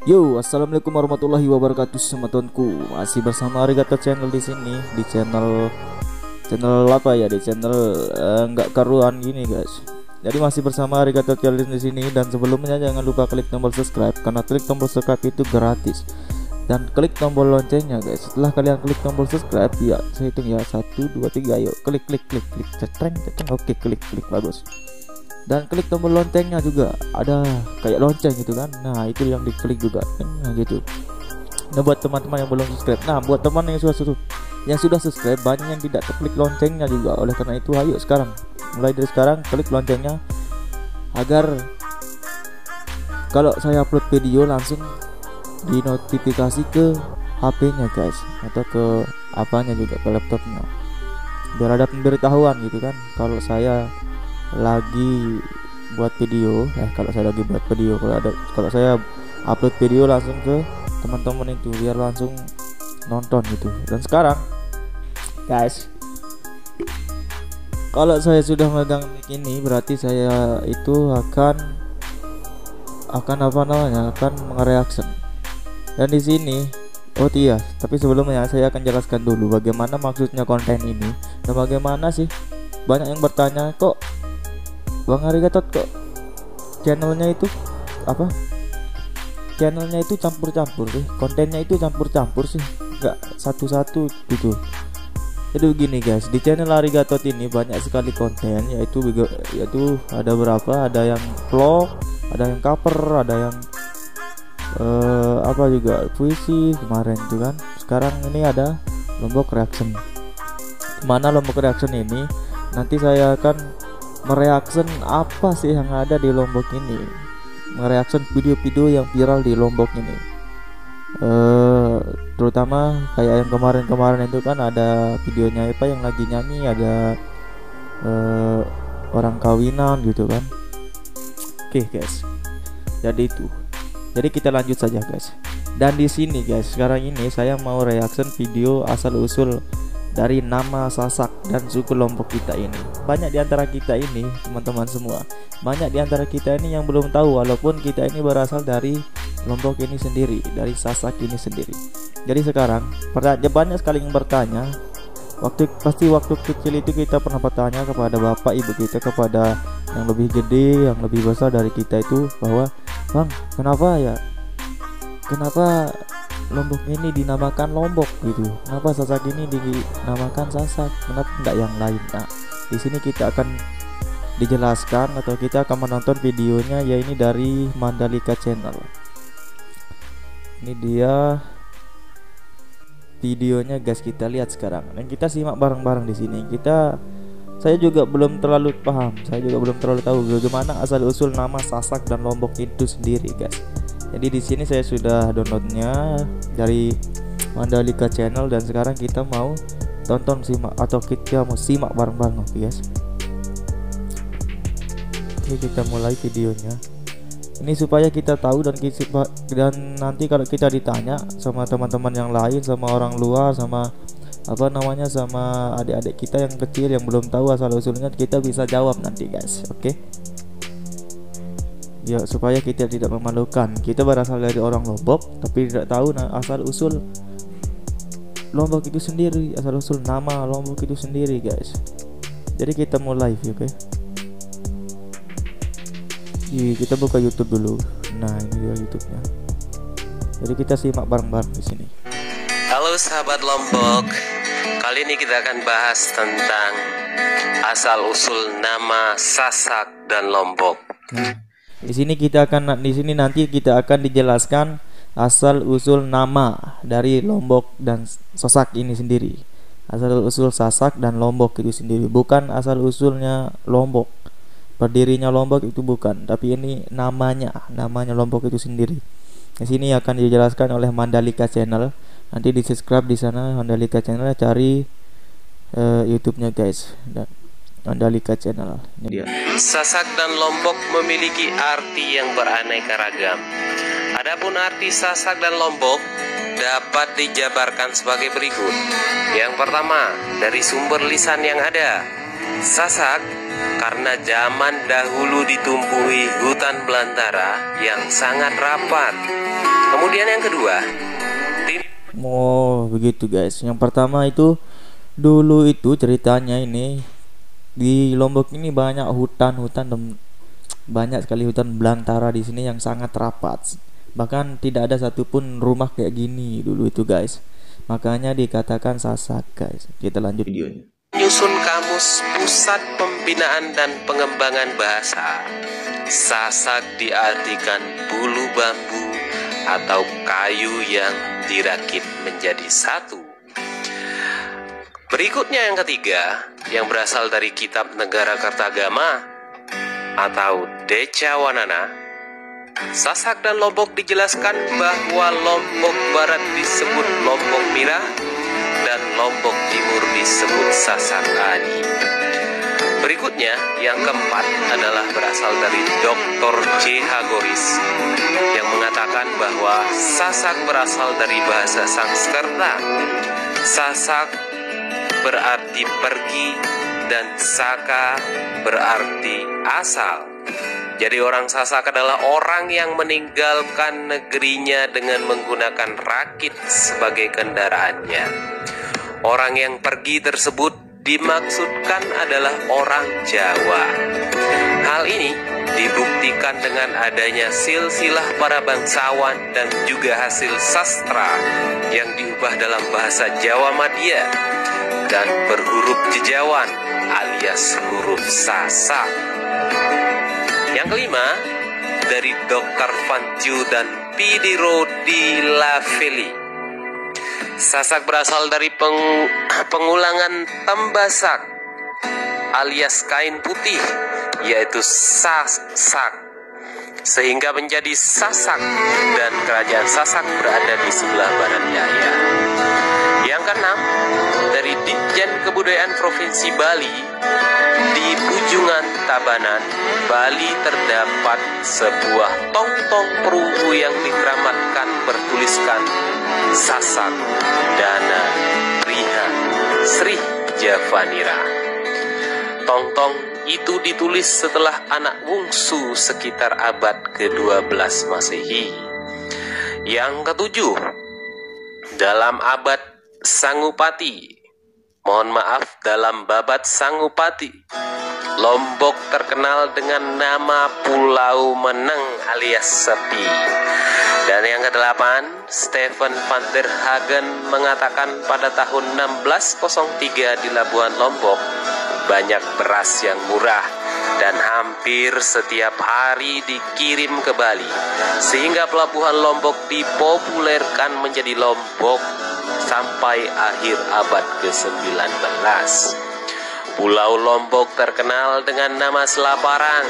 Yo, assalamualaikum warahmatullahi wabarakatuh, teman-temanku. Masih bersama Arigato Channel di sini, di channel apa ya? Di channel nggak karuan gini, guys. Jadi masih bersama Arigato Channel di sini, dan sebelumnya jangan lupa klik tombol subscribe, karena klik tombol subscribe itu gratis. Dan klik tombol loncengnya, guys. Setelah kalian klik tombol subscribe, ya saya hitung ya, 1 2 3, yuk klik cetreng. Oke, klik bagus. Dan klik tombol loncengnya juga, ada kayak lonceng gitu kan. Nah, itu yang diklik juga. Nah, gitu. Nah, buat teman-teman yang belum subscribe, nah buat teman yang sudah subscribe, banyak yang tidak klik loncengnya juga. Oleh karena itu, ayo sekarang, mulai dari sekarang klik loncengnya, agar kalau saya upload video langsung dinotifikasi ke HP-nya, guys, atau ke apanya juga, ke laptopnya, biar ada pemberitahuan gitu kan kalau saya lagi buat video. Kalau saya lagi buat video, kalau saya upload video langsung ke teman-teman itu, biar langsung nonton gitu. Dan sekarang, guys, kalau saya sudah megang mic ini, berarti saya itu akan apa namanya, akan mereaction. Dan di sini, oh iya, tapi sebelumnya saya akan jelaskan dulu bagaimana maksudnya konten ini, dan bagaimana sih banyak yang bertanya, kok Bang Arigato kok channelnya itu apa? Channelnya itu campur-campur sih, kontennya itu campur-campur sih, nggak satu-satu gitu. Jadi begini, guys, di channel Arigato ini banyak sekali konten, yaitu ada berapa? Ada yang vlog, ada yang cover, ada yang apa juga puisi kemarin itu kan. Sekarang ini ada Lombok Reaction. Mana Lombok Reaction ini nanti saya akan mereaction apa sih yang ada di Lombok ini, mereaction video-video yang viral di Lombok ini, terutama kayak yang kemarin itu kan ada videonya apa yang lagi nyanyi, ada orang kawinan gitu kan. Oke, guys, jadi kita lanjut saja, guys. Dan di sini, guys, sekarang ini saya mau reaction video asal usul dari nama Sasak dan suku Lombok kita ini. Banyak di antara kita ini, teman-teman semua, banyak di antara kita ini yang belum tahu, walaupun kita ini berasal dari Lombok ini sendiri, dari Sasak ini sendiri. Jadi sekarang banyak sekali yang bertanya, waktu kecil itu kita pernah bertanya kepada bapak ibu kita, kepada yang lebih gede, yang lebih besar dari kita itu, bahwa Bang, kenapa Lombok ini dinamakan Lombok gitu? Kenapa Sasak ini dinamakan Sasak? Kenapa enggak yang lain? Nah, di sini kita akan dijelaskan, atau kita akan menonton videonya, ya ini dari Mandalika Channel. Ini dia videonya, guys, kita lihat sekarang dan kita simak bareng-bareng di sini. Saya juga belum terlalu paham, saya juga belum terlalu tahu bagaimana asal usul nama Sasak dan Lombok itu sendiri, guys. Jadi di sini saya sudah downloadnya dari Mandalika Channel, dan sekarang kita mau kita mau simak bareng-bareng, oke, guys. Oke, kita mulai videonya. Ini supaya kita tahu, dan nanti kalau kita ditanya sama teman-teman yang lain, sama orang luar, sama apa namanya, sama adik-adik kita yang kecil yang belum tahu asal usulnya, kita bisa jawab nanti, guys. Oke. Ya, supaya kita tidak memalukan. Kita berasal dari orang Lombok tapi tidak tahu asal usul Lombok itu sendiri, asal usul nama Lombok itu sendiri, guys. Jadi kita mulai, oke. Kita buka YouTube dulu. Nah, ini dia YouTube-nya. Jadi kita simak bareng-bareng di sini. Halo sahabat Lombok. Kali ini kita akan bahas tentang asal usul nama Sasak dan Lombok. Di sini nanti kita akan dijelaskan asal usul nama dari Lombok dan Sasak ini sendiri. Asal usul Sasak dan Lombok itu sendiri, bukan asal usulnya Lombok, berdirinya Lombok itu bukan, tapi ini namanya Lombok itu sendiri. Di sini akan dijelaskan oleh Mandalika Channel. Nanti di subscribe di sana, Mandalika Channel, cari YouTube-nya, guys. Dan Mandalika Channel. Ini dia. Sasak dan Lombok memiliki arti yang beraneka ragam. Adapun arti Sasak dan Lombok dapat dijabarkan sebagai berikut. Yang pertama, dari sumber lisan yang ada, Sasak karena zaman dahulu ditumbuhi hutan belantara yang sangat rapat. Kemudian yang kedua, Oh begitu guys. Yang pertama itu dulu itu ceritanya ini di Lombok ini banyak hutan-hutan dan banyak sekali hutan belantara di sini yang sangat rapat. Bahkan tidak ada satupun rumah kayak gini dulu itu guys. Makanya dikatakan Sasak guys. Kita lanjut videonya. menyusun kamus Pusat Pembinaan dan Pengembangan Bahasa. Sasak diartikan bulu bambu atau kayu yang dirakit menjadi satu. Berikutnya yang ketiga, yang berasal dari Kitab Negara Kertagama atau Decawanana. Sasak dan Lombok dijelaskan bahwa Lombok Barat disebut Lombok Mira dan Lombok Timur disebut Sasak Adi. Berikutnya, yang keempat adalah berasal dari Dr. J.H. Goris yang mengatakan bahwa Sasak berasal dari bahasa Sanskerta. Sasak berarti pergi dan Saka berarti asal. Jadi orang Sasak adalah orang yang meninggalkan negerinya dengan menggunakan rakit sebagai kendaraannya. Orang yang pergi tersebut dimaksudkan adalah orang Jawa. Hal ini dibuktikan dengan adanya silsilah para bangsawan dan juga hasil sastra yang diubah dalam bahasa Jawa Madya dan berhuruf jejawan alias huruf Sasak. Yang kelima, dari Dr. Van Ju dan Pidiro di Laveli. Sasak berasal dari pengulangan tembasak alias kain putih, yaitu sasak, sehingga menjadi Sasak dan kerajaan Sasak berada di sebelah barat daya. Yang keenam, dari Ditjen Kebudayaan Provinsi Bali, di Pujungan Tabanan, Bali terdapat sebuah tong-tong perunggu yang dikeramatkan bertuliskan Sasak Dana Priha Sri Javanira. Tong-tong itu ditulis setelah anak wungsu sekitar abad ke-12 Masehi. Yang ketujuh, dalam abad Sangupati, dalam babat Sangupati, Lombok terkenal dengan nama Pulau Meneng alias Sepi. Dan yang kedelapan, Stephen van der Hagen mengatakan pada tahun 1603 di Labuan Lombok banyak beras yang murah dan hampir setiap hari dikirim ke Bali, sehingga pelabuhan Lombok dipopulerkan menjadi Lombok sampai akhir abad ke-19. Pulau Lombok terkenal dengan nama Selaparang.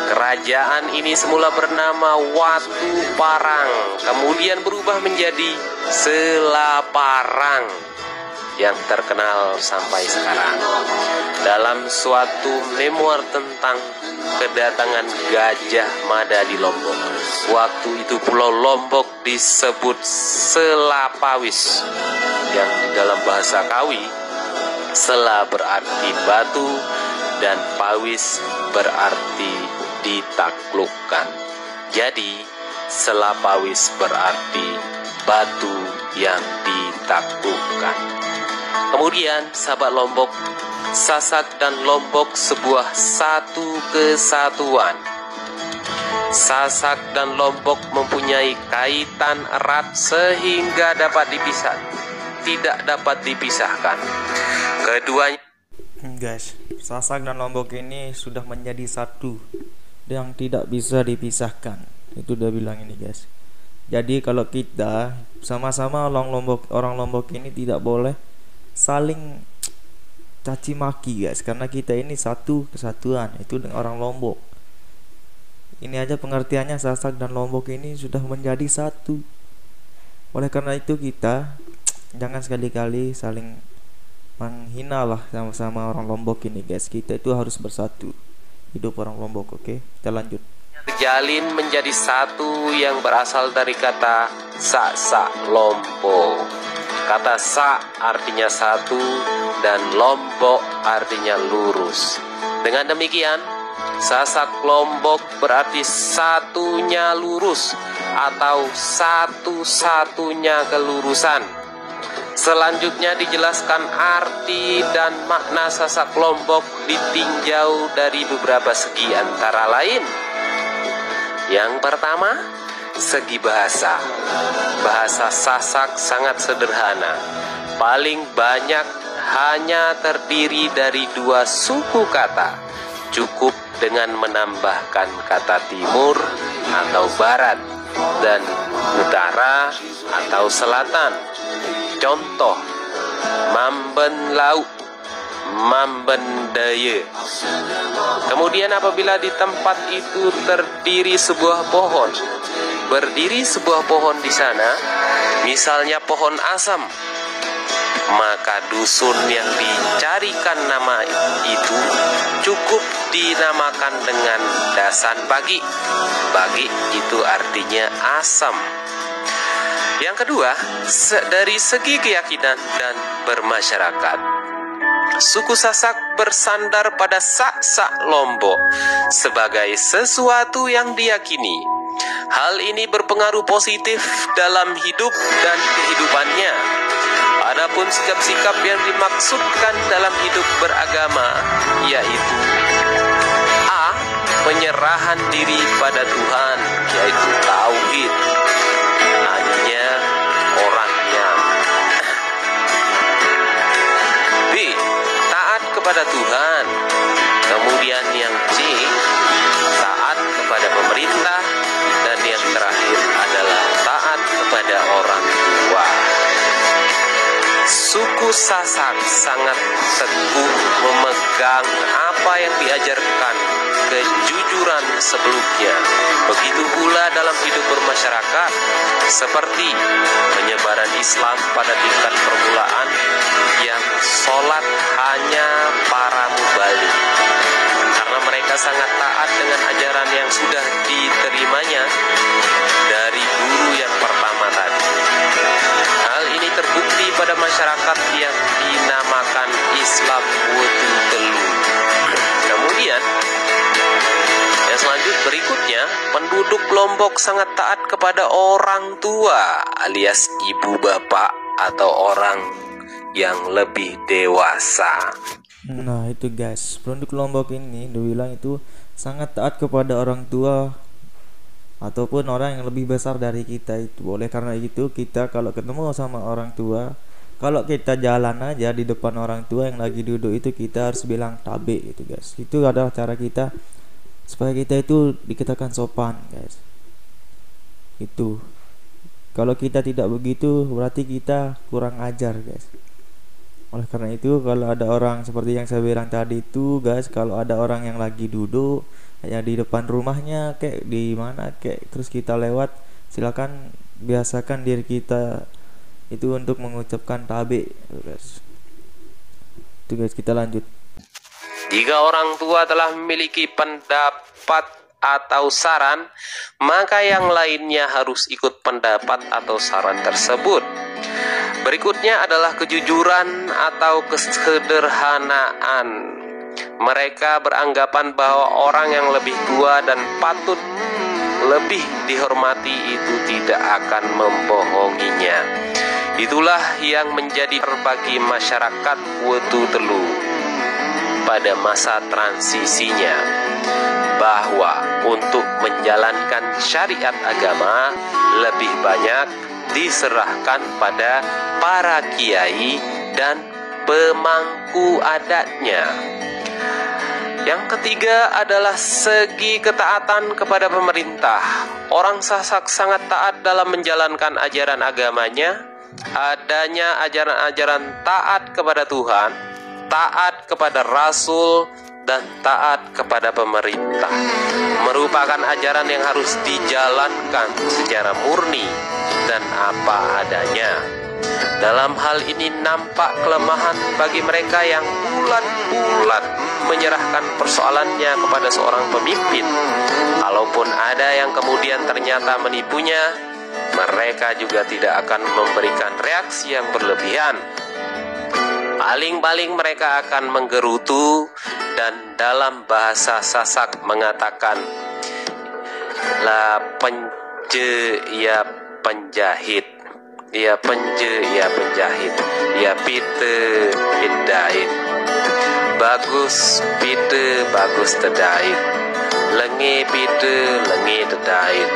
Kerajaan ini semula bernama Watu Parang, kemudian berubah menjadi Selaparang yang terkenal sampai sekarang. Dalam suatu memoir tentang kedatangan Gajah Mada di Lombok, waktu itu Pulau Lombok disebut Selapawis, yang dalam bahasa Kawi Sela berarti batu dan Pawis berarti ditaklukkan. Jadi Selapawis berarti batu yang ditaklukkan. Kemudian sahabat Lombok, Sasak dan Lombok sebuah satu kesatuan. Sasak dan Lombok mempunyai kaitan erat sehingga tidak dapat dipisahkan. Keduanya, Guys, Sasak dan Lombok ini sudah menjadi satu yang tidak bisa dipisahkan. Itu udah bilang ini guys. Jadi kalau kita sama-sama orang Lombok ini tidak boleh saling caci maki guys, karena kita ini satu kesatuan, itu dengan orang Lombok. Ini aja pengertiannya, Sasak dan Lombok ini sudah menjadi satu. Oleh karena itu kita jangan sekali-kali saling menghina lah sama-sama orang Lombok ini guys. Kita itu harus bersatu. Hidup orang Lombok. Oke, kita lanjut. terjalin menjadi satu yang berasal dari kata Sasak Lompo. Kata sa artinya satu dan lombok artinya lurus. Dengan demikian, Sasak Lombok berarti satunya lurus atau satu-satunya kelurusan. Selanjutnya dijelaskan arti dan makna Sasak Lombok ditinjau dari beberapa segi, antara lain: yang pertama, segi bahasa. Bahasa Sasak sangat sederhana. Paling banyak hanya terdiri dari 2 suku kata. Cukup dengan menambahkan kata timur atau barat dan utara atau selatan. Contoh: Mamben Laut, Mamben Daya. Kemudian apabila di tempat itu berdiri sebuah pohon di sana, misalnya pohon asam, maka dusun yang dicarikan nama itu cukup dinamakan dengan Dasan Bagi. Bagi itu artinya asam. Yang kedua, dari segi keyakinan dan bermasyarakat, suku Sasak bersandar pada Sak-sak Lombok sebagai sesuatu yang diyakini. Hal ini berpengaruh positif dalam hidup dan kehidupannya. Adapun sikap-sikap yang dimaksudkan dalam hidup beragama, yaitu A. Penyerahan diri pada Tuhan, yaitu tauhid, hanya orangnya. B. Taat kepada Tuhan. Kemudian yang C, taat kepada pemerintah. Dan yang terakhir adalah taat kepada orang tua. Suku Sasak sangat teguh memegang apa yang diajarkan kejujuran sebelumnya. Begitu pula dalam hidup bermasyarakat, seperti penyebaran Islam pada tingkat permulaan, yang sholat hanya para mubalik, karena mereka sangat taat dengan ajaran yang sudah diterimanya dari guru yang pertama tadi. Hal ini terbukti pada masyarakat yang dinamakan Islam Wetu Telu. Kemudian yang selanjutnya berikutnya, penduduk Lombok sangat taat kepada orang tua alias ibu bapak atau orang yang lebih dewasa. Nah itu guys, penduduk Lombok ini dibilang itu sangat taat kepada orang tua ataupun orang yang lebih besar dari kita itu. Oleh karena itu kita kalau ketemu sama orang tua, kalau kita jalan aja di depan orang tua yang lagi duduk itu, kita harus bilang tabe itu guys. Itu adalah cara kita supaya kita itu dikatakan sopan guys. Itu kalau kita tidak begitu berarti kita kurang ajar guys. Oleh karena itu kalau ada orang seperti yang saya bilang tadi itu guys, kalau ada orang yang lagi duduk ya di depan rumahnya kayak di mana kayak terus kita lewat, silakan biasakan diri kita itu untuk mengucapkan tabe guys. Itu guys, kita lanjut. Jika orang tua telah memiliki pendapat atau saran, maka yang lainnya harus ikut pendapat atau saran tersebut. Berikutnya adalah kejujuran atau kesederhanaan. Mereka beranggapan bahwa orang yang lebih tua dan patut lebih dihormati itu tidak akan membohonginya. Itulah yang menjadi bagi masyarakat Wetu Telu pada masa transisinya, bahwa untuk menjalankan syariat agama lebih banyak diserahkan pada para kiai dan pemangku adatnya. Yang ketiga adalah segi ketaatan kepada pemerintah. Orang Sasak sangat taat dalam menjalankan ajaran agamanya. Adanya ajaran-ajaran taat kepada Tuhan, taat kepada Rasul, dan taat kepada pemerintah merupakan ajaran yang harus dijalankan secara murni dan apa adanya. Dalam hal ini nampak kelemahan bagi mereka yang bulat-bulat menyerahkan persoalannya kepada seorang pemimpin. Kalaupun ada yang kemudian ternyata menipunya, mereka juga tidak akan memberikan reaksi yang berlebihan. Paling-paling mereka akan menggerutu dan dalam bahasa Sasak mengatakan la penje ya penjahit, ya penje ya penjahit, ya pite pidait, bagus pite bagus tedait, lengi pite lengi tedait.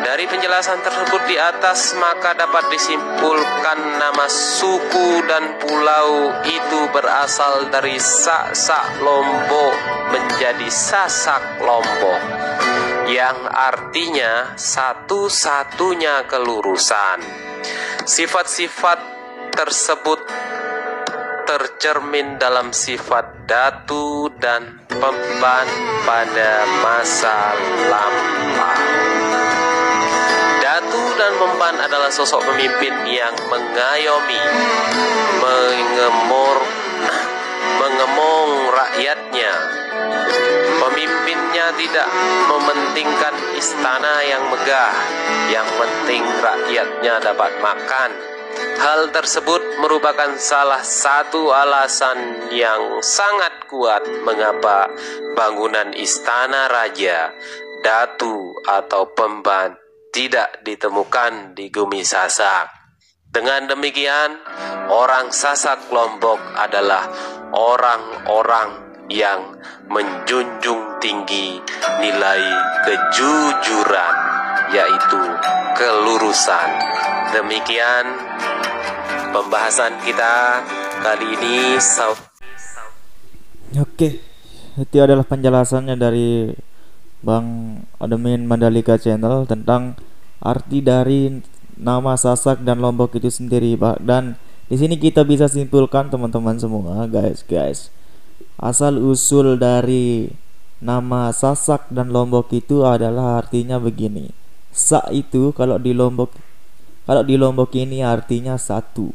Dari penjelasan tersebut di atas maka dapat disimpulkan nama suku dan pulau itu berasal dari Sak Lombok menjadi Sasak Lombok, yang artinya satu-satunya kelurusan. Sifat-sifat tersebut tercermin dalam sifat datu dan pemban pada masa lampau. Datu dan memban adalah sosok pemimpin yang mengayomi, mengemong rakyatnya. Pemimpinnya tidak mementingkan istana yang megah, yang penting rakyatnya dapat makan. Hal tersebut merupakan salah satu alasan yang sangat kuat mengapa bangunan istana raja, datu atau pemban tidak ditemukan di Bumi Sasak. Dengan demikian, orang Sasak Lombok adalah orang-orang yang menjunjung tinggi nilai kejujuran, yaitu kelurusan. Demikian pembahasan kita kali ini. Oke, itu adalah penjelasannya dari Bang admin Mandalika Channel tentang arti dari nama Sasak dan Lombok itu sendiri, Pak. Dan di sini kita bisa simpulkan teman-teman semua, guys. Asal usul dari nama Sasak dan Lombok itu adalah artinya begini. Sa itu kalau di Lombok ini artinya satu.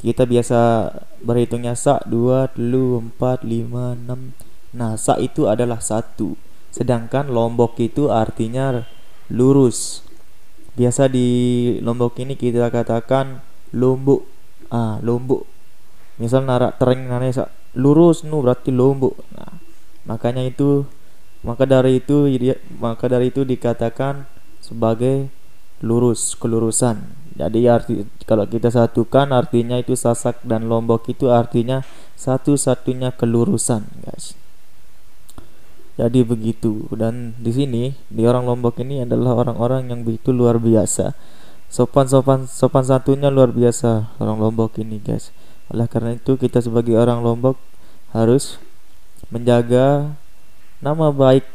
Kita biasa berhitungnya sa, 2, 3, 4, 5, 6. Nah, sa itu adalah satu. Sedangkan Lombok itu artinya lurus. Biasa di Lombok ini kita katakan Lombok. Lombok. Misal narak tereng nanya lurus nu berarti Lombok. Nah, maka dari itu dikatakan sebagai lurus, kelurusan. Jadi kalau kita satukan artinya itu Sasak dan Lombok itu artinya satu-satunya kelurusan, guys. Jadi begitu. Dan di sini di orang Lombok ini adalah orang-orang yang begitu luar biasa. Sopan santunnya luar biasa orang Lombok ini, guys. Oleh karena itu kita sebagai orang Lombok harus menjaga nama baik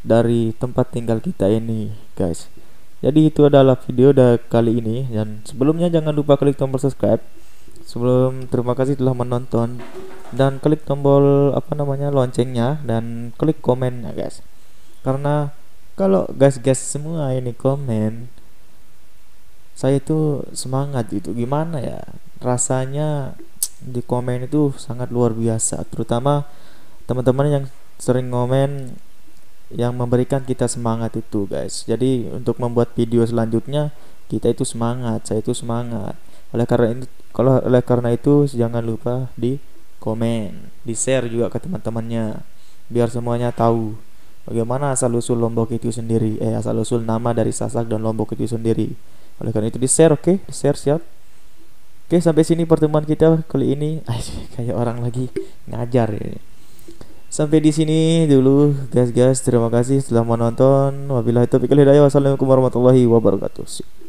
dari tempat tinggal kita ini, guys. Jadi itu adalah video kali ini, dan sebelumnya jangan lupa klik tombol subscribe. Terima kasih telah menonton, dan klik tombol loncengnya, dan klik komennya, guys. Karena kalau guys semua ini komen, saya itu semangat gitu. Gimana ya rasanya di komen itu sangat luar biasa, terutama teman-teman yang sering komen yang memberikan kita semangat itu, guys. Jadi untuk membuat video selanjutnya kita itu semangat, saya itu semangat. Oleh karena itu jangan lupa di komen, di share juga ke teman-temannya, biar semuanya tahu bagaimana asal usul Lombok itu sendiri, asal usul nama dari Sasak dan Lombok itu sendiri. Oleh karena itu di share, oke? Di share, siap. Oke, sampai sini pertemuan kita kali ini. Kayak orang lagi ngajar ya. Sampai di sini dulu, guys. Terima kasih telah menonton. Wabillahi taufiq wal hidayah. Wassalamualaikum warahmatullahi wabarakatuh.